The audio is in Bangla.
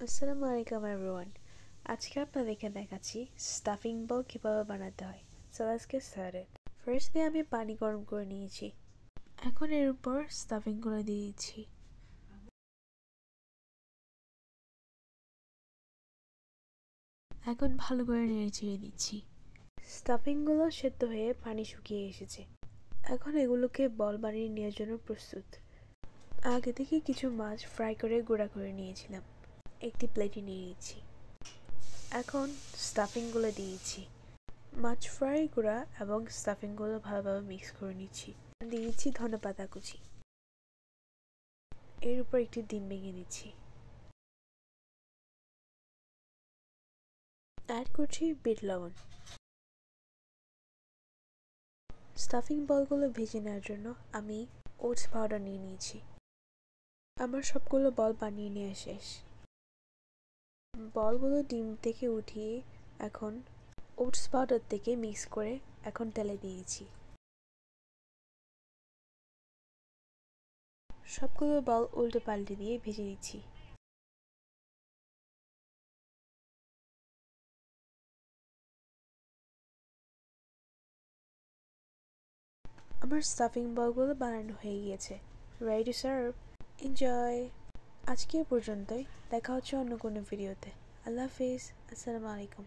আসসালামু আলাইকুম এভরিওয়ান। আজকে আপনাদেরকে দেখাচ্ছি স্টাফিং বল কীভাবে বানাতে হয়। So let's get started. ফার্স্টে আমি পানি গরম করে নিয়েছি। এখন এর উপর স্টাফিংগুলো দিয়ে দিচ্ছি। এখন ভালো করে নেড়ে ছেড়ে দিচ্ছি। স্টাফিংগুলো সেদ্ধ হয়ে পানি শুকিয়ে এসেছে। এখন এগুলোকে বল বানিয়ে নেওয়ার জন্য প্রস্তুত। আগে থেকে কিছু মাছ ফ্রাই করে গুঁড়া করে নিয়েছিলাম, একটি প্লেটে নিয়ে নিচ্ছি। এখন স্টাফিংগুলো দিয়েছি। মাছ ফ্রাই গুঁড়া এবং স্টাফিংগুলো ভালোভাবে মিক্স করে নিচ্ছি। দিয়ে দিচ্ছি ধনেপাতা কুচি। এর উপর একটি ডিম ভেঙে নিচ্ছি। অ্যাড করছি বিট লবণ। স্টাফিং বলগুলো ভেজে নেওয়ার জন্য আমি ওটস পাউডার নিয়ে নিয়েছি। আমার সবগুলো বল বানিয়ে নেওয়া শেষ। বলগুলো ডিম থেকে উঠিয়ে এখন ওটস পাউডার থেকে মিক্স করে এখন তেলে দিয়েছি। সবগুলো বল উল্টে পাল্টে দিয়ে ভেজে দিচ্ছি। আমার স্টাফিং বলগুলো বানানো হয়ে গিয়েছে। Ready to serve. এনজয়। আজকে পর্যন্তই। দেখা হচ্ছে অন্য কোনো ভিডিওতে। আল্লাহ হাফিজ। আসসালামু আলাইকুম।